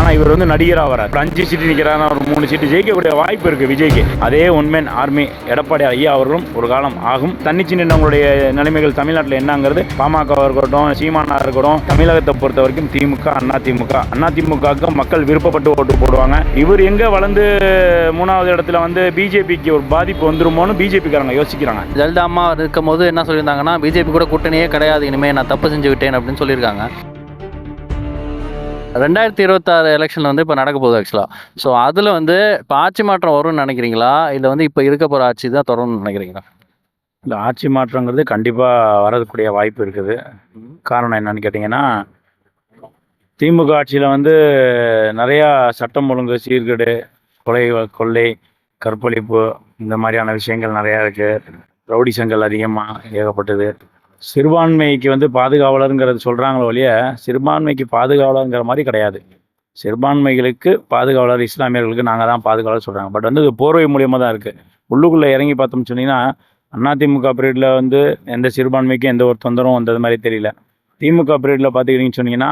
ஆனால் இவர் வந்து நடிகராக வரார். ஒரு 5 சீட்டு நிற்கிறாருன்னா ஒரு 3 சீட்டு ஜெயிக்கக்கூடிய வாய்ப்பு இருக்குது விஜய்க்கு. அதே ஒன்மேன் ஆர்மி எடப்பாடி ஐயா அவர்களும் ஒரு காலம் ஆகும். தன்னிச்சு நின்றவங்களுடைய நிலைமைகள் தமிழ்நாட்டில் என்னங்கிறது பாமக இருக்கட்டும், சீமானா இருக்கட்டும், தமிழகத்தை பொறுத்த வரைக்கும் திமுக, அதிமுகவுக்கு மக்கள் விருப்பப்பட்டு ஓட்டு போடுவாங்க. இவர் எங்கே வளர்ந்து 3வது இடத்துல வந்து பிஜேபிக்கு ஒரு பாதிப்பு வந்துருமோன்னு பிஜேபிக்காரங்க யோசிக்கிறாங்க. ஜெயலலிதா அம்மா இருக்கும் போது என்ன சொல்லியிருந்தாங்கன்னா, பிஜேபி கூட கூட்டணியே கிடையாது, இனிமேல் நான் தப்பு செஞ்சு விட்டேன் அப்படின்னு சொல்லியிருக்காங்க. 2026 எலெக்ஷன் வந்து இப்போ நடக்க போகுது ஆக்சுவலாக. ஸோ அதில் வந்து இப்போ ஆட்சி மாற்றம் வரும்னு நினைக்கிறீங்களா, இல்லை வந்து இப்போ இருக்க போகிற ஆட்சி தான் தொடரும்னு நினைக்கிறீங்களா? இல்லை, ஆட்சி மாற்றங்கிறது கண்டிப்பாக வரக்கூடிய வாய்ப்பு இருக்குது. காரணம் என்னன்னு கேட்டிங்கன்னா, திமுக ஆட்சியில் வந்து நிறையா சட்டம் ஒழுங்கு சீர்கேடு, கொள்ளை, கற்பழிப்பு இந்த மாதிரியான விஷயங்கள் நிறையா இருக்குது. ரவுடிசங்கள் அதிகமாக ஏகப்பட்டது. சிறுபான்மைக்கு வந்து பாதுகாவலருங்கிறது சொல்கிறாங்களோ ஒழிய சிறுபான்மைக்கு பாதுகாவலருங்கிற மாதிரி கிடையாது. சிறுபான்மைகளுக்கு பாதுகாவலர், இஸ்லாமியர்களுக்கு நாங்கள் தான் பாதுகாவலர் சொல்கிறாங்க. பட் வந்து இது போர்வை மூலியமாக தான் இருக்குது. உள்ளுக்குள்ளே இறங்கி பார்த்தோம்னு சொன்னீங்கன்னா, அதிமுக பீரியடில் வந்து எந்த சிறுபான்மைக்கும் எந்த ஒரு தொந்தரவும் வந்தது மாதிரி தெரியல. திமுக பீரியடில் பார்த்துக்கிட்டிங்கன்னு சொன்னீங்கன்னா,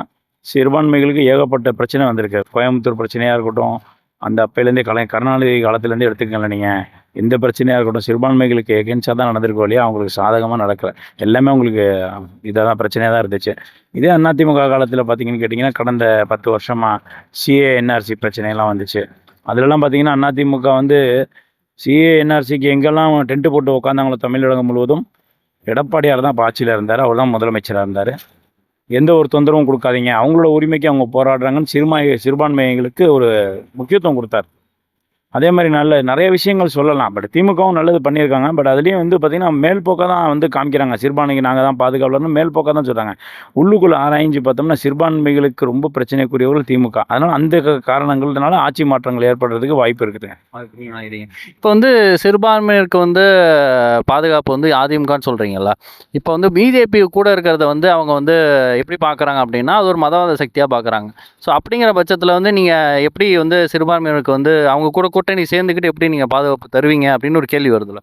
சிறுபான்மைகளுக்கு ஏகப்பட்ட பிரச்சனை வந்திருக்கு. கோயம்புத்தூர் பிரச்சனையாக இருக்கட்டும், அந்த அப்பையிலேருந்தே கருணாநிதி காலத்துலேருந்து எடுத்துக்கல நீங்கள், எந்த பிரச்சனையாக இருக்கட்டும் சிறுபான்மைகளுக்கு எகென்ஸ்டாக தான் நடந்திருக்கோ இல்லையா, அவங்களுக்கு சாதகமாக நடக்கல. எல்லாமே அவங்களுக்கு இதாக தான் பிரச்சனையாக தான் இருந்துச்சு. இதே அதிமுக காலத்தில் பார்த்தீங்கன்னு கேட்டிங்கன்னா, கடந்த 10 வருஷமாக சிஏ என்ஆர்சி பிரச்சனையெல்லாம் வந்துச்சு. அதிலெல்லாம் பார்த்தீங்கன்னா அதிமுக வந்து சிஏ என்ஆர்சிக்கு எங்கெல்லாம் டென்ட்டு போட்டு உட்காந்தாங்களோ தமிழகம் முழுவதும், எடப்பாடியார் தான் ஆட்சியில் இருந்தார். அவர் தான் முதலமைச்சராக இருந்தார். எந்த ஒரு தொந்தரவும் கொடுக்காதீங்க, அவங்களோட உரிமைக்கு அவங்க போராடுறாங்கன்னு சிறுபான்மைகளுக்கு ஒரு முக்கியத்துவம் கொடுத்தார். அதே மாதிரி நிறைய விஷயங்கள் சொல்லலாம். பட் திமுகவும் நல்லது பண்ணியிருக்காங்க. பட் அதுலேயும் வந்து பார்த்திங்கன்னா மேல்போக்காக தான் வந்து காமிக்கிறாங்க. சிறுபான்மைக்கு நாங்கள் தான் பாதுகாவலர்னு மேல்போக்காக தான் சொல்கிறாங்க. உள்ளுக்குள்ளே ஆராய்ஞ்சு பார்த்தோம்னா சிறுபான்மைகளுக்கு ரொம்ப பிரச்சனைக்குரியவர்கள் திமுக. அதனால் அந்த காரணங்கள்னால ஆட்சி மாற்றங்கள் ஏற்படுறதுக்கு வாய்ப்பு இருக்குதுங்க. இப்போ வந்து சிறுபான்மையினருக்கு வந்து பாதுகாப்பு வந்து அதிமுகன்னு சொல்கிறீங்களா? இப்போ வந்து பிஜேபி கூட இருக்கிறத வந்து அவங்க வந்து எப்படி பார்க்குறாங்க அப்படின்னா, அது ஒரு மதவாத சக்தியாக பார்க்குறாங்க. ஸோ அப்படிங்கிற பட்சத்தில் வந்து நீங்கள் எப்படி வந்து சிறுபான்மையினருக்கு வந்து அவங்க கூட கூட்டணி சேர்ந்துக்கிட்டு எப்படி நீங்கள் பாதுகாப்பு தருவீங்க அப்படின்னு ஒரு கேள்வி வருதுல்ல.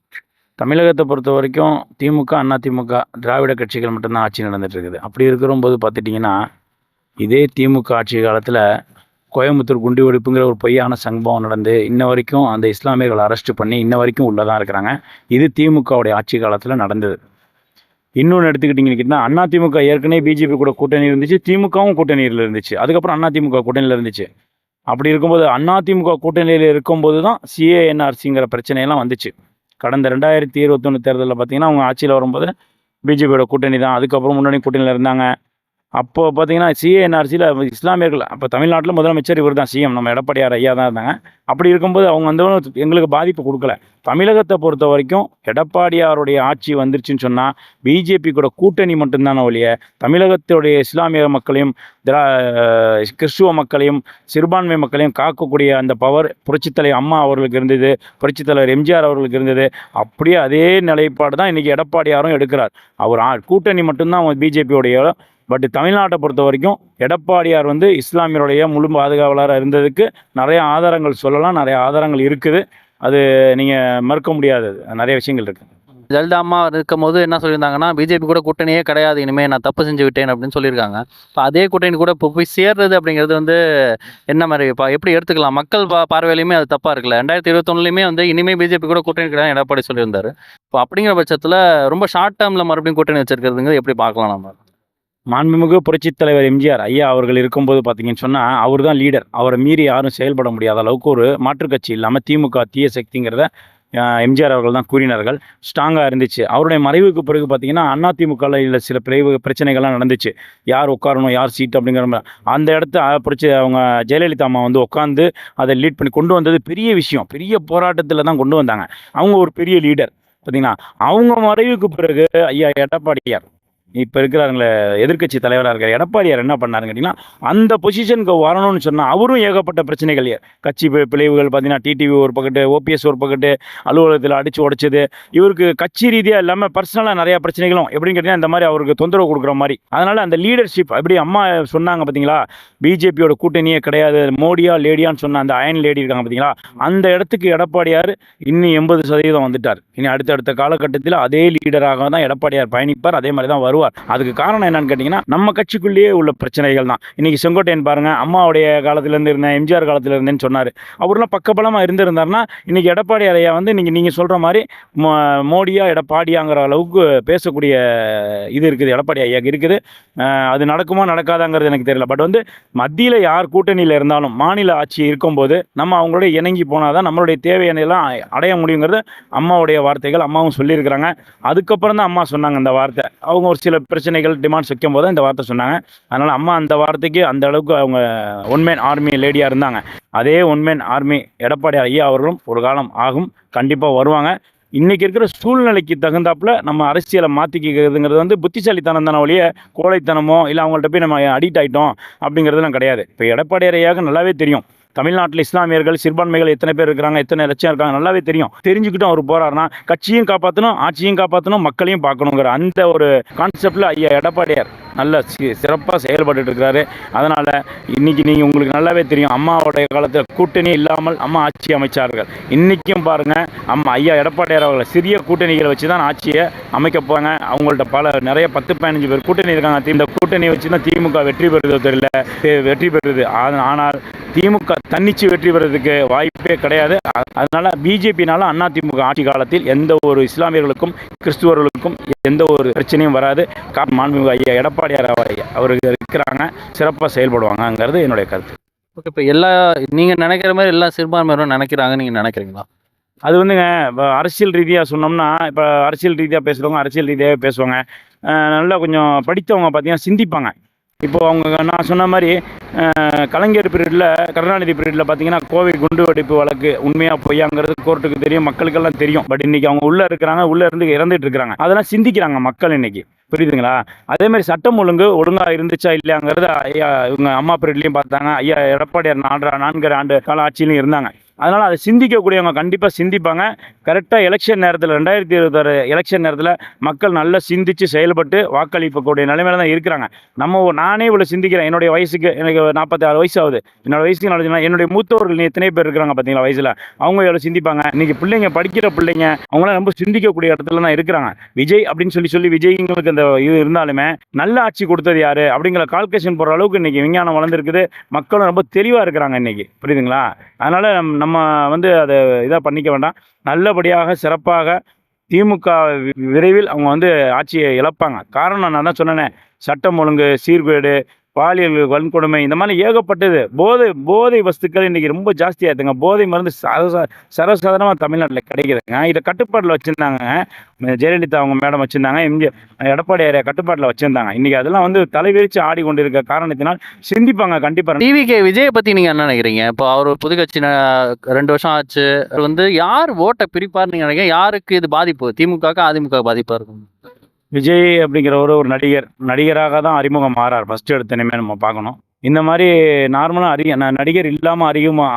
தமிழகத்தை பொறுத்த வரைக்கும் திமுக, அதிமுக, திராவிட கட்சிகள் மட்டும்தான் ஆட்சி நடந்துட்டு இருக்குது. அப்படி இருக்கிறபோது பார்த்துட்டிங்கன்னா, இதே திமுக ஆட்சி காலத்தில் கோயம்புத்தூர் குண்டு வெடிப்புங்கிற ஒரு பொய்யான சம்பவம் நடந்து இன்ன வரைக்கும் அந்த இஸ்லாமியர்களை அரெஸ்ட் பண்ணி இன்ன வரைக்கும் உள்ளதான் இருக்கிறாங்க. இது திமுகவுடைய ஆட்சி காலத்தில் நடந்தது. இன்னொன்று எடுத்துக்கிட்டிங்கன்னு கேட்டிங்கன்னா, அதிமுக ஏற்கனவே பிஜேபி கூட கூட்டணி இருந்துச்சு, திமுகவும் கூட்டணியில் இருந்துச்சு. அதுக்கப்புறம் அதிமுக கூட்டணியில் இருந்துச்சு. அப்படி இருக்கும்போது அதிமுக கூட்டணியில் இருக்கும்போது தான் சிஏஎன்ஆர்சிங்கிற பிரச்சனையெல்லாம் வந்துச்சு. கடந்த 2021 தேர்தலில் பார்த்திங்கன்னா, அவங்க ஆட்சியில் வரும்போது பிஜேபியோட கூட்டணி தான். அதுக்கப்புறம் முன்னணி கூட்டணியில் இருந்தாங்க. அப்போது பார்த்திங்கன்னா சிஏஎன்ஆர்சியில் இஸ்லாமியர்கள், அப்போ தமிழ்நாட்டில் முதலமைச்சர் இவர் தான், சிஎம் நம்ம எடப்பாடியார் ஐயா தான் இருந்தாங்க. அப்படி இருக்கும்போது அவங்க வந்து எங்களுக்கு பாதிப்பு கொடுக்கல. தமிழகத்தை பொறுத்த வரைக்கும் எடப்பாடியாருடைய ஆட்சி வந்துருச்சுன்னு சொன்னால் பிஜேபி கூட கூட்டணி மட்டும்தானே ஒழிய தமிழகத்துடைய இஸ்லாமிய மக்களையும் கிறிஸ்துவ மக்களையும் சிறுபான்மை மக்களையும் காக்கக்கூடிய அந்த பவர் புரட்சித்தலைவர் அம்மா அவர்களுக்கு இருந்தது, புரட்சித்தலைவர் எம்ஜிஆர் அவர்களுக்கு இருந்தது. அப்படியே அதே நிலைப்பாடு தான் இன்றைக்கி எடப்பாடியாரும் எடுக்கிறார். அவர் கூட்டணி மட்டும்தான் அவங்க பிஜேபியோடைய. பட் தமிழ்நாட்டை பொறுத்த வரைக்கும் எடப்பாடியார் வந்து இஸ்லாமியருடைய முழு பாதுகாவலராக இருந்ததுக்கு நிறைய ஆதாரங்கள் சொல்லலாம், நிறைய ஆதாரங்கள் இருக்குது. அது நீங்கள் மறுக்க முடியாது, நிறைய விஷயங்கள் இருக்குது. ஜெயலலிதா அம்மா இருக்கும் போது என்ன சொல்லியிருந்தாங்கன்னா, பிஜேபி கூட கூட்டணியே கிடையாது, இனிமேல் நான் தப்பு செஞ்சு விட்டேன் அப்படின்னு சொல்லியிருக்காங்க. இப்போ அதே கூட்டணி கூட இப்போ போய் சேர்றது அப்படிங்கிறது வந்து என்ன மாதிரி எப்படி எடுத்துக்கலாம்? மக்கள் பார்வையிலையுமே அது தப்பாக இருக்குல்ல. 2021 வந்து இனிமேல் பிஜேபி கூட கூட்டணி கிடையாது எடப்பாடி சொல்லியிருந்தாரு. இப்போ அப்படிங்கிற பட்சத்தில் ரொம்ப ஷார்ட் டேர்மில் மறுபடியும் கூட்டணி வச்சிருக்கிறதுங்க எப்படி பார்க்கலாம் நம்ம? மாண்புமிகு புரட்சித் தலைவர் எம்ஜிஆர் ஐயா அவர்கள் இருக்கும்போது பார்த்தீங்கன்னு சொன்னால் அவர் தான் லீடர். அவரை மீறி யாரும் செயல்பட முடியாத அளவுக்கு ஒரு மாற்றுக் கட்சி இல்லாமல் திமுக தீய சக்திங்கிறத எம்ஜிஆர் அவர்கள் தான் கூறினார்கள். ஸ்ட்ராங்காக இருந்துச்சு. அவருடைய மறைவுக்கு பிறகு பார்த்தீங்கன்னா அதிமுகவில் சில பிரச்சனைகள்லாம் நடந்துச்சு. யார் உட்காரணும், யார் சீட் அப்படிங்கிற மாதிரி. அந்த இடத்த அவங்க ஜெயலலிதா அம்மா வந்து உட்காந்து அதை லீட் பண்ணி கொண்டு வந்தது பெரிய விஷயம். பெரிய போராட்டத்தில் தான் கொண்டு வந்தாங்க. அவங்க ஒரு பெரிய லீடர் பார்த்தீங்கன்னா. அவங்க மறைவுக்கு பிறகு ஐயா எடப்பாடியார் இப்போ இருக்கிறாங்களே எதிர்க்கட்சி தலைவராக இருக்கார் எடப்பாடியார் என்ன பண்ணாருன்னு கேட்டிங்கன்னா, அந்த பொசிஷனுக்கு வரணும்னு சொன்னால் அவரும் ஏகப்பட்ட பிரச்சனைகள், கட்சி பிளவுகள் பார்த்தீங்கன்னா, டிடிவி ஒரு பக்கத்து, ஓபிஎஸ் ஒரு பக்கத்து, அலுவலகத்தில் அடித்து உடைச்சது. இவருக்கு கட்சி ரீதியாக இல்லாமல் பர்சனலாக நிறையா பிரச்சனைகளும் எப்படின்னு கேட்டிங்கன்னா இந்த மாதிரி அவருக்கு தொந்தரவு கொடுக்குற மாதிரி. அதனால் அந்த லீடர்ஷிப் எப்படி அம்மா சொன்னாங்க பார்த்தீங்களா, பிஜேபியோட கூட்டணியே கிடையாது, மோடியா லேடியான்னு சொன்ன அந்த அயன் லேடி இருக்காங்க பார்த்தீங்களா, அந்த இடத்துக்கு எடப்பாடியார் இன்னும் 80% வந்துட்டார். இனி அடுத்தடுத்த காலகட்டத்தில் அதே லீடராக தான் எடப்பாடியார் பயணிப்பார். அதே மாதிரி தான் வருவார். வருவார். அதுக்கு காரணம் என்னன்னு கேட்டிங்கன்னா, நம்ம கட்சிக்குள்ளேயே உள்ள பிரச்சனைகள் தான். இன்னைக்கு செங்கோட்டையன் பாருங்க, அம்மாவுடைய காலத்திலேருந்து இருந்தேன், எம்ஜிஆர் காலத்தில் இருந்தேன்னு சொன்னார். அவர்லாம் பக்கபலமாக இருந்திருந்தாருன்னா இன்னைக்கு எடப்பாடியார் ஐயா வந்து நீங்கள் சொல்கிற மாதிரி மோடியா எடப்பாடியாங்கிற அளவுக்கு பேசக்கூடிய இது இருக்குது, எடப்பாடி ஐயாக்கு இருக்குது. அது நடக்குமா நடக்காதாங்கிறது எனக்கு தெரியல. பட் வந்து மத்தியில் யார் கூட்டணியில் இருந்தாலும் மாநில ஆட்சி இருக்கும்போது நம்ம அவங்களோட இணங்கி போனால் தான் நம்மளுடைய தேவையானெல்லாம் அடைய முடியுங்கிறது அம்மாவுடைய வார்த்தைகள். அம்மாவும் சொல்லியிருக்கிறாங்க. அதுக்கப்புறம் தான் அம்மா சொன்னாங்க இந்த வார்த்தை. அவங்க ஒரு சில பிரச்சனைகள் டிமாண்ட்ஸ் வைக்கும் போது இந்த வார்த்தை சொன்னாங்க. அதனால் அம்மா அந்த வார்த்தைக்கு அந்த அளவுக்கு அவங்க ஒன்மேன் ஆர்மி லேடியாக இருந்தாங்க. அதே ஒன்மேன் ஆர்மி எடப்பாடி ஐயா அவர்களும் ஒரு காலம் ஆகும், கண்டிப்பாக வருவாங்க. இன்றைக்கி இருக்கிற சூழ்நிலைக்கு தகுந்தாப்புல நம்ம அரசியலை மாற்றிக்கிறதுங்கிறது வந்து புத்திசாலித்தனம் தானே ஒழிய கோழைத்தனமோ இல்லை அவங்கள்ட்ட போய் நம்ம அடிக்ட் ஆகிட்டோம் அப்படிங்கிறதுலாம் கிடையாது. இப்போ எடப்பாடி ஐயாவுக்கு நல்லாவே தெரியும் தமிழ்நாட்டில் இஸ்லாமியர்கள் சிறுபான்மைகள் எத்தனை பேர் இருக்கிறாங்க, எத்தனை லட்சம் இருக்காங்க, நல்லாவே தெரியும். தெரிஞ்சுக்கிட்டும் அவர் போகிறாருன்னா கட்சியும் காப்பாற்றணும், ஆட்சியும் காப்பாற்றணும், மக்களையும் பார்க்கணுங்கிற அந்த ஒரு கான்செப்டில் ஐயா எடப்பாடியார் நல்ல சிறப்பாக செயல்பட்டு இருக்கிறாரு. அதனால் இன்றைக்கி நீங்கள் உங்களுக்கு நல்லாவே தெரியும், அம்மாவுடைய காலத்தில் கூட்டணி இல்லாமல் அம்மா ஆட்சி அமைச்சார்கள். இன்றைக்கும் பாருங்கள், ஐயா எடப்பாடியார் அவர்களை சிறிய கூட்டணிகளை வச்சு தான் ஆட்சியை அமைக்க போகிறாங்க. அவங்கள்ட்ட நிறைய 10-15 பேர் கூட்டணி இருக்காங்க. இந்த கூட்டணியை வச்சு தான் திமுக வெற்றி பெறுறது தெரியல, வெற்றி பெறுது. ஆனால் திமுக தன்னிச்சு வெற்றி பெறதுக்கு வாய்ப்பே கிடையாது. அதனால் பிஜேபினால அதிமுக ஆட்சி காலத்தில் எந்த ஒரு இஸ்லாமியர்களுக்கும் கிறிஸ்துவர்களுக்கும் எந்த ஒரு பிரச்சனையும் வராது. மாண்புமிகு ஐயா எடப்பாடியார் அவருக்கு இருக்கிறாங்க, சிறப்பாக செயல்படுவாங்கங்கிறது என்னுடைய கருத்து. ஓகே, இப்போ நீங்கள் நினைக்கிற மாதிரி எல்லா சிறுபான்மையினரும் நினைக்கிறாங்கன்னு நீங்கள் நினைக்கிறீங்களா? அது வந்துங்க, இப்போ அரசியல் ரீதியாக சொன்னோம்னா, இப்போ அரசியல் ரீதியாக பேசுகிறவங்க அரசியல் ரீதியாகவே பேசுவாங்க. நல்லா கொஞ்சம் படித்தவங்க பார்த்தீங்கன்னா சிந்திப்பாங்க. இப்போது அவங்க நான் சொன்ன மாதிரி கலைஞர் பீரியடில், கருணாநிதி பீரியடில் பார்த்தீங்கன்னா கோவை குண்டு வெடிப்பு வழக்கு உண்மையாக பொய்யாங்கிறது கோர்ட்டுக்கு தெரியும், மக்களுக்கெல்லாம் தெரியும். பட் இன்றைக்கி அவங்க உள்ளே இருக்கிறாங்க, உள்ளே இருந்து இறந்துட்டு இருக்கிறாங்க. அதெல்லாம் சிந்திக்கிறாங்க மக்கள் இன்றைக்கி, புரியுதுங்களா? அதேமாதிரி சட்டம் ஒழுங்காக இருந்துச்சா இல்லையாங்கிறது ஐயா இவங்க அம்மா பீரியட்லேயும் பார்த்தாங்க. ஐயா எடப்பாடியார் 4 ஆண்டு கால ஆட்சியிலையும் இருந்தாங்க. அதனால் அதை சிந்திக்கக்கூடியவங்க கண்டிப்பாக சிந்திப்பாங்க. கரெக்டாக எலெக்ஷன் நேரத்தில் 2026 எலெக்ஷன் நேரத்தில் மக்கள் நல்லா சிந்தித்து செயல்பட்டு வாக்களிக்கக்கூடிய நிலைமையில தான் இருக்கிறாங்க. நானே இவ்வளோ சிந்திக்கிறேன். என்னுடைய வயசுக்கு, எனக்கு 46 வயசு ஆகுது. என்னோடய வயசுக்கு என்னுடைய மூத்தவர்கள் எத்தனை பேர் இருக்கிறாங்க பார்த்தீங்களா வயசில், அவங்க எவ்வளோ சிந்திப்பாங்க. இன்றைக்கி பிள்ளைங்க, படிக்கிற பிள்ளைங்க, அவங்களாம் ரொம்ப சிந்திக்கக்கூடிய இடத்துல தான் இருக்கிறாங்க. விஜய் அப்படின்னு சொல்லி விஜய்ங்களுக்கு அந்த இது இருந்தாலுமே நல்ல ஆட்சி கொடுத்தது யார் அப்படிங்கிற கால்குலேஷன் போடுற அளவுக்கு இன்றைக்கி விஞ்ஞானம் வளர்ந்துருக்குது. மக்களும் ரொம்ப தெளிவாக இருக்கிறாங்க இன்றைக்கி, புரியுதுங்களா? அதனால் நம்ம வந்து அதை இதாக பண்ணிக்க வேண்டாம். நல்லபடியாக சிறப்பாக திமுக விரைவில் அவங்க வந்து ஆட்சியை இழப்பாங்க. காரணம் நான் தான் சொன்னேனே, சட்டம் ஒழுங்கு சீர்கேடு, பாலியல் வன்கொடுமை, இந்த மாதிரி ஏகப்பட்டது. போதை வஸ்துக்கள் இன்றைக்கி ரொம்ப ஜாஸ்தியாகிடுதுங்க. போதை மருந்து சர்வசாதாரணமாக தமிழ்நாட்டில் கிடைக்குதுங்க. இதை கட்டுப்பாட்டில் வச்சுருந்தாங்க ஜெயலலிதா அவங்க மேடம் வச்சுருந்தாங்க, எடப்பாடி கட்டுப்பாட்டில் வச்சுருந்தாங்க. இன்றைக்கி அதெல்லாம் வந்து தலைவிரிச்சு ஆடி கொண்டு இருக்க காரணத்தினால் சிந்திப்பாங்க கண்டிப்பாக. டிவிகே விஜயை பற்றி நீங்கள் என்ன நினைக்கிறீங்க? இப்போ அவர் புது கட்சி 2 வருஷம் ஆச்சு. அவர் வந்து யார் ஓட்டை பிரிப்பார்னு நீங்கள் நினைக்கிறீங்க? யாருக்கு இது பாதிப்பு? திமுகவுக்கு அதிமுக பாதிப்பாக இருக்கும்? விஜய் அப்படிங்கிற ஒரு நடிகராக தான் அறிமுகம் மாறார். ஃபஸ்ட்டு எடுத்தனையுமே நம்ம பார்க்கணும். இந்த மாதிரி நார்மலாக நடிகர் இல்லாமல்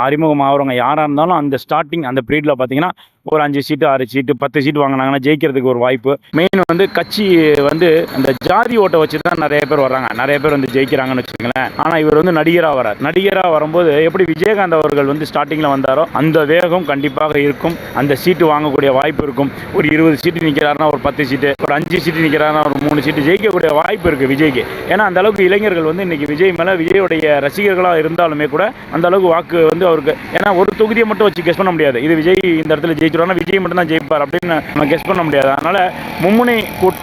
அறிமுகம் ஆகிறவங்க யாராக இருந்தாலும் அந்த ஸ்டார்டிங் அந்த பீரியடில் பார்த்தீங்கன்னா ஒரு 5 சீட்டு 6 சீட்டு 10 சீட்டு வாங்கினாங்கன்னா ஜெயிக்கிறதுக்கு ஒரு வாய்ப்பு. மெயின் வந்து கட்சி வந்து அந்த ஜாதி ஓட்டை வச்சு தான் நிறைய பேர் வர்றாங்க, நிறைய பேர் வந்து ஜெயிக்கிறாங்கன்னு வச்சுக்கோங்களேன். ஆனால் இவர் வந்து நடிகராக வரும்போது எப்படி விஜயகாந்த் அவர்கள் வந்து ஸ்டார்டிங்கில் வந்தாரோ அந்த வேகம் கண்டிப்பாக இருக்கும். அந்த சீட்டு வாங்கக்கூடிய வாய்ப்பு இருக்கும். ஒரு 20 சீட்டு நிற்கிறாருன்னா ஒரு 10 சீட்டு, ஒரு 5 சீட்டு நிற்கிறாருன்னா ஒரு 3 சீட்டு ஜெயிக்கக்கூடிய வாய்ப்பு இருக்குது விஜய்க்கு. ஏன்னா அந்த அளவுக்கு இளைஞர்கள் வந்து இன்றைக்கி விஜய் மேலே, விஜயோடைய ரசிகர்களாக இருந்தாலுமே கூட அந்த அளவுக்கு வாக்கு வந்து அவருக்கு, ஏன்னா ஒரு தொகுதியை மட்டும் வச்சு கெஸ் பண்ண முடியாது. இது விஜய் இந்த இடத்துல ஜெயிச்சிருவாங்க, விஜய் மட்டும் தான் ஜெயிப்பார் அப்படின்னு நம்ம கெஸ் பண்ண முடியாது. அதனால் மும்முனை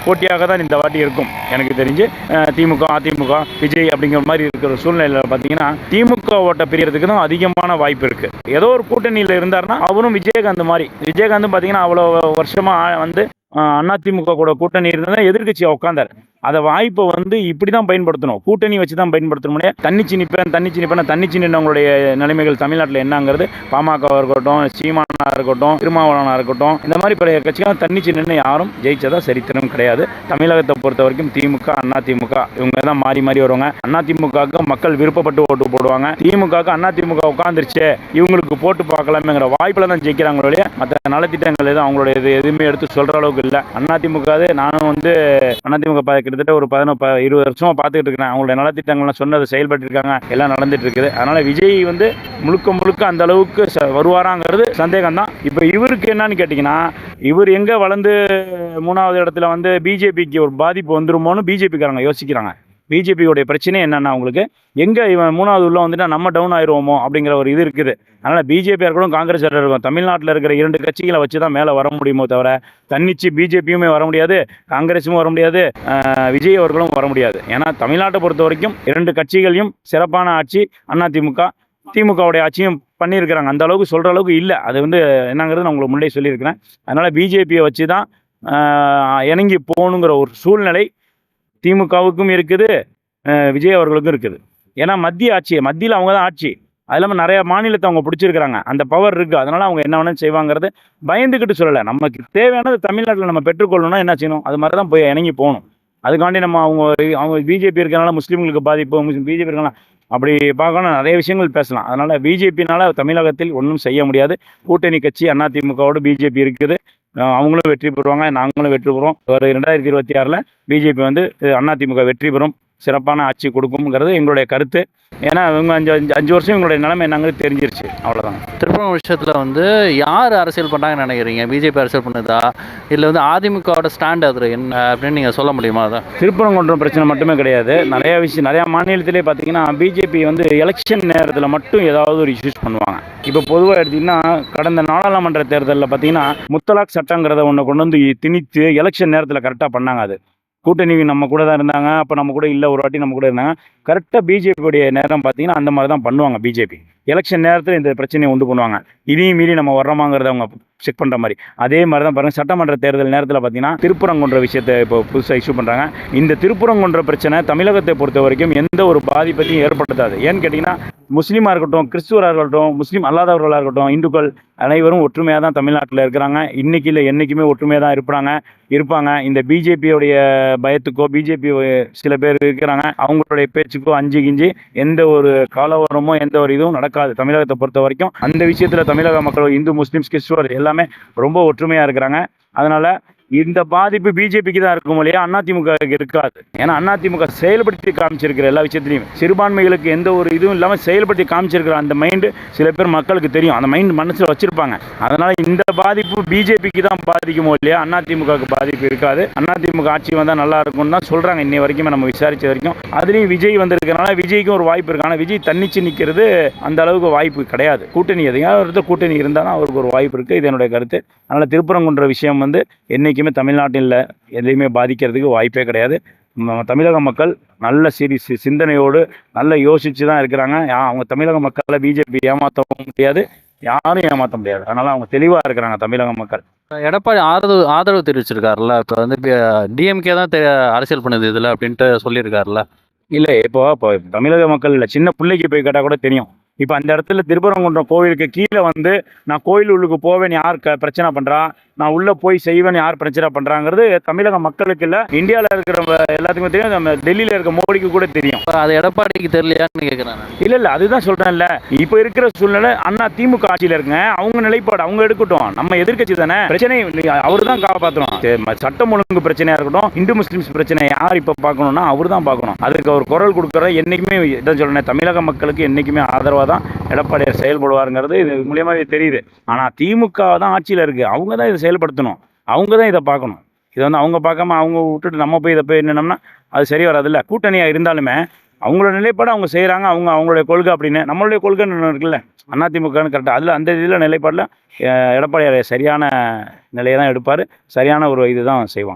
போட்டியாக தான் இந்த வாட்டி இருக்கும் எனக்கு தெரிஞ்சு. திமுக அதிமுக விஜய் அப்படிங்கிற மாதிரி இருக்கிற சூழ்நிலையில் பார்த்தீங்கன்னா திமுக ஓட்டை பிரியறதுக்கு தான் அதிகமான வாய்ப்பு இருக்குது. ஏதோ ஒரு கூட்டணியில் இருந்தாருன்னா அவரும் விஜயகாந்த் மாதிரி, விஜயகாந்தும் பார்த்தீங்கன்னா அவ்வளோ வருஷமாக வந்து அதிமுக கூட கூட்டணி இருந்தால் எதிர்கட்சியாக உட்காந்தார். அதை வாய்ப்பை வந்து இப்படி தான் பயன்படுத்தணும், கூட்டணி வச்சு தான் பயன்படுத்தணும். முடியாது தன்னிச்சு நின்றவங்களுடைய நிலைமைகள் தமிழ்நாட்டில் என்னங்கிறது பாமகவாக இருக்கட்டும், சீமானா இருக்கட்டும், திருமாவளவனாக இருக்கட்டும், இந்த மாதிரி பழைய கட்சிகள் தன்னிச்சு நின்று யாரும் ஜெயிச்சதா சரித்திரம் கிடையாது. தமிழகத்தை பொறுத்த வரைக்கும் திமுக அதிமுக இவங்க தான் மாறி வருவாங்க. அதிமுகவுக்கு மக்கள் விருப்பப்பட்டு ஓட்டு போடுவாங்க. திமுகவுக்கு அதிமுக உட்காந்துருச்சு இவங்களுக்கு போட்டு பார்க்கலாமேங்கிற வாய்ப்பில் தான் ஜெயிக்கிறாங்களுடைய மற்ற நலத்திட்டங்கள் எதுவும் அவங்களுடைய எதுவுமே எடுத்து சொல்கிற அளவுக்கு இல்லை. அதிமுக நானும் வந்து அதிமுக கிட்டத்தட்ட ஒரு 20 வருஷமாக பார்த்துக்கிட்டு இருக்கிறேன். அவங்களுடைய நலத்திட்டங்கள்லாம் சொன்னது செயல்பட்டு இருக்காங்க, எல்லாம் நடந்துட்டு இருக்குது. அதனால் விஜய் வந்து முழுக்க அந்த அளவுக்கு வருவாராங்கிறது சந்தேகம் தான். இப்போ இவருக்கு என்னன்னு கேட்டிங்கன்னா இவர் எங்கே வளர்ந்து 3வது இடத்துல வந்து பிஜேபிக்கு ஒரு பாதிப்பு வந்துருமோன்னு பிஜேபிக்காரங்க யோசிக்கிறாங்க. பிஜேபியோடைய பிரச்சனை என்னென்னா அவங்களுக்கு எங்கே இவன் 3வது உள்ள வந்துட்டா நம்ம டவுன் ஆயிடுவோமோ அப்படிங்கிற ஒரு இது இருக்குது. அதனால் பிஜேபியாக இருக்கட்டும் காங்கிரஸ் இருக்கட்டும் தமிழ்நாட்டில் இருக்கிற 2 கட்சிகளை வச்சு தான் மேலே வர முடியுமோ தவிர தன்னிச்சு பிஜேபியுமே வர முடியாது, காங்கிரஸும் வர முடியாது, விஜய் அவர்களும் வர முடியாது. ஏன்னா தமிழ்நாட்டை பொறுத்த வரைக்கும் 2 கட்சிகளையும் சிறப்பான ஆட்சி அதிமுக திமுகவுடைய ஆட்சியும் பண்ணியிருக்கிறாங்க. அந்த அளவுக்கு சொல்கிற அளவுக்கு இல்லை. அது வந்து என்னங்கிறது நான் உங்களுக்கு முன்னாடி சொல்லியிருக்கிறேன். அதனால் பிஜேபியை வச்சு தான் இணங்கி போகணுங்கிற ஒரு சூழ்நிலை திமுகவுக்கும் இருக்குது, விஜய் அவர்களுக்கும் இருக்குது. ஏன்னா மத்தியில் அவங்க தான் ஆட்சி. அது இல்லாமல் நிறையா மாநிலத்தை அவங்க பிடிச்சிருக்கிறாங்க. அந்த பவர் இருக்குது. அதனால் அவங்க என்ன வேணாலும் செய்வாங்கிறது பயந்துக்கிட்டு சொல்லலை. நமக்கு தேவையானது தமிழ்நாட்டில் நம்ம பெற்றுக்கொள்ளணும்னா என்ன செய்யணும், அது மாதிரி தான் போய் இணங்கி போகணும். அதுக்காண்டி நம்ம அவங்க பிஜேபி இருக்கிறனால முஸ்லீம்களுக்கு பாதிப்பு, பிஜேபி இருக்கலாம் அப்படி பார்க்கணும், நிறைய விஷயங்கள் பேசலாம். அதனால் பிஜேபினால் தமிழகத்தில் ஒன்றும் செய்ய முடியாது. கூட்டணி கட்சி அதிமுகவோடு பிஜேபி இருக்குது. அவங்களும் வெற்றி பெறுவாங்க, நாங்களும் வெற்றி பெறுவோம். ஒரு 2026 பிஜேபி வந்து அதிமுக வெற்றி பெறும், சிறப்பான ஆட்சி கொடுக்கும்ங்கிறது எங்களுடைய கருத்து. ஏன்னா இவங்க 5 வருஷம் இவங்களுடைய நிலைமை என்னங்கிறது தெரிஞ்சிருச்சு. அவ்வளோதான். திருப்பூர் விஷயத்தில் வந்து யார் அரசியல் பண்ணுறாங்கன்னு நினைக்கிறீங்க? பிஜேபி அரசியல் பண்ணுதா இல்லை வந்து அதிமுகவோட ஸ்டாண்ட் அது என்ன அப்படின்னு நீங்கள் சொல்ல முடியுமா? அதான் திருப்பரங்குன்றம் பிரச்சனை மட்டுமே கிடையாது, நிறையா மாநிலத்திலே பார்த்தீங்கன்னா பிஜேபி வந்து எலெக்ஷன் நேரத்தில் மட்டும் ஏதாவது ஒரு இஷ்யூஸ் பண்ணுவாங்க. இப்போ பொதுவாக எடுத்திங்கன்னா கடந்த நாடாளுமன்ற தேர்தலில் பார்த்தீங்கன்னா முத்தலாக் சட்டங்கிறத ஒன்று கொண்டு வந்து திணித்து எலெக்ஷன் நேரத்தில் கரெக்டாக பண்ணாங்க. அது கூட்டணி நம்ம கூட தான் இருந்தாங்க, அப்போ நம்ம கூட இல்லை, ஒரு வாட்டி நம்ம கூட இருந்தாங்க. கரெக்டாக பிஜேபியோடைய நேரம் பார்த்தீங்கன்னா அந்த மாதிரி தான் பண்ணுவாங்க. பிஜேபி எலெக்ஷன் நேரத்தில் இந்த பிரச்சனையை உண்டு பண்ணுவாங்க. இதையும் மீறி நம்ம வர்றோமாங்கிறத அவங்க செக் பண்ணுற மாதிரி. அதே மாதிரி தான் பாருங்கள், சட்டமன்ற தேர்தல் நேரத்தில் பார்த்தீங்கன்னா திருப்பரங்குன்ற விஷயத்தை இப்போ புதுசாக இஷ்யூ பண்ணுறாங்க. இந்த திருப்பரங்குன்ற பிரச்சனை தமிழகத்தை பொறுத்த வரைக்கும் எந்த ஒரு பாதிப்பையும் ஏற்படுத்தாது. ஏன்னு கேட்டிங்கன்னா முஸ்லீமாக இருக்கட்டும், கிறிஸ்துவராக இருக்கட்டும், முஸ்லீம் அல்லாதவர்களாக இருக்கட்டும், இந்துக்கள் அனைவரும் ஒற்றுமையாக தான் தமிழ்நாட்டில் இருக்கிறாங்க. இன்றைக்கி இல்லை என்றைக்குமே ஒற்றுமையாக தான் இருப்பாங்க. இந்த பிஜேபியோடைய பயத்துக்கோ, பிஜேபி சில பேர் இருக்கிறாங்க, அவங்களுடைய பேச்சுக்கோ அஞ்சு கிஞ்சி எந்த ஒரு காலவரமோ எந்த ஒரு இதுவும் நடக்காது தமிழகத்தை பொறுத்த வரைக்கும். அந்த விஷயத்தில் தமிழக மக்கள் இந்து முஸ்லீம்ஸ் கிறிஸ்துவர் எல்லாமே ரொம்ப ஒற்றுமையாக இருக்கிறாங்க. அதனால் இந்த பாதிப்பு பிஜேபிக்கு தான் இருக்கும் இல்லையா, அதிமுக இருக்காது. ஏன்னா அதிமுக செயல்படுத்தி காமிச்சிருக்கிற எல்லா விஷயத்துலையும் சிறுபான்மைகளுக்கு எந்த ஒரு இதுவும் இல்லாமல் செயல்படுத்தி காமிச்சிருக்கிற அந்த மைண்டு சில பேர் மக்களுக்கு தெரியும். அந்த மைண்ட் மனசில் வச்சிருப்பாங்க. அதனால் இந்த பாதிப்பு பிஜேபிக்கு தான் பாதிக்குமோ இல்லையா, அதிமுகவுக்கு பாதிப்பு இருக்காது. அதிமுக ஆட்சி வந்தால் நல்லா இருக்கும்னு தான் சொல்கிறாங்க. இன்னை வரைக்கும் நம்ம விசாரித்த வரைக்கும். அதுலேயும் விஜய் வந்திருக்கிறனால விஜய்க்கும் ஒரு வாய்ப்பு இருக்கு. ஆனால் விஜய் தன்னிச்சு நிற்கிறது அந்த அளவுக்கு வாய்ப்பு கிடையாது. கூட்டணி எதையாவது கூட்டணி இருந்தால் தான் அவருக்கு ஒரு வாய்ப்பு இருக்குது. இது என்னுடைய கருத்து. அதனால் திருப்பரங்குன்ற விஷயம் வந்து என்றைக்குமே தமிழ்நாட்டில் எதையுமே பாதிக்கிறதுக்கு வாய்ப்பே கிடையாது. தமிழக மக்கள் நல்ல சிந்தனையோடு நல்ல யோசித்து தான் இருக்கிறாங்க. அவங்க தமிழக மக்களை பிஜேபி ஏமாற்றவும் முடியாது, யாரும் ஏமாற்ற முடியாது. அதனால் அவங்க தெளிவாக இருக்கிறாங்க தமிழக மக்கள். எடப்பாடி ஆதரவு தெரிவிச்சிருக்காருல்ல, இப்போ வந்து டிஎம்கே தான் அரசியல் பண்ணுது இதில் அப்படின்ட்டு சொல்லியிருக்காருல்ல. இல்லை, இப்போ தமிழக மக்கள் இல்லை, சின்ன பிள்ளைக்கு போய் கேட்டால் கூட தெரியும். இப்போ அந்த இடத்துல திருப்பரங்குன்றம் கோவிலுக்கு கீழே வந்து நான் கோயில் உள்ளுக்கு போவேன் யார் பிரச்சனை பண்ணுறா, நான் உள்ளே போய் செய்வேன் யார் பிரச்சனை பண்ணுறாங்கிறது தமிழக மக்களுக்கு இல்லை, இந்தியாவில் இருக்கிற எல்லாத்துக்குமே தெரியும். நம்ம டெல்லியில் இருக்க மோடிக்கு கூட தெரியும். அது எடப்பாடிக்கு தெரியலையான்னு கேட்குறேன். இல்லை அதுதான் சொல்கிறேன்ல. இப்போ இருக்கிற சூழ்நிலை திமுக ஆட்சியில் இருக்குங்க. அவங்க நிலைப்பாடு அவங்க எடுக்கட்டும். நம்ம எதிர்க்கட்சி தானே, பிரச்சனை அவர் தான் காப்பாற்றணும். சட்டம் ஒழுங்கு பிரச்சனையாக இருக்கட்டும், இந்து முஸ்லீம்ஸ் பிரச்சனை யார் இப்போ பார்க்கணும்னா அவர் தான் பார்க்கணும். அதுக்கு அவர் குரல் கொடுக்குற என்றைக்குமே இதான் சொல்கிறேன், தமிழக மக்களுக்கு என்றைக்குமே ஆதரவாக தான் எடப்பாடியார் செயல்படுவாருங்கிறது இது மூலியமாகவே தெரியுது. ஆனால் திமுக தான் ஆட்சியில் இருக்குது, அவங்க தான் இதை செயல்படுத்தணும், அவங்க தான் இதை பார்க்கணும். இதை வந்து அவங்க பார்க்காம அவங்க விட்டுட்டு நம்ம போய் இதை போய் என்னென்னம்னா அது சரி வராதில்ல. கூட்டணியாக இருந்தாலுமே அவங்களோட நிலைப்பாடு அவங்க செய்கிறாங்க, அவங்களுடைய கொள்கை அப்படின்னு. நம்மளுடைய கொள்கைன்னு இருக்குல்ல, அதிமுகன்னு கரெக்டாக அதில் அந்த இதில் நிலைப்பாடில் எடப்பாடியார் சரியான நிலையை தான் எடுப்பார், சரியான ஒரு இது தான் செய்வாங்க.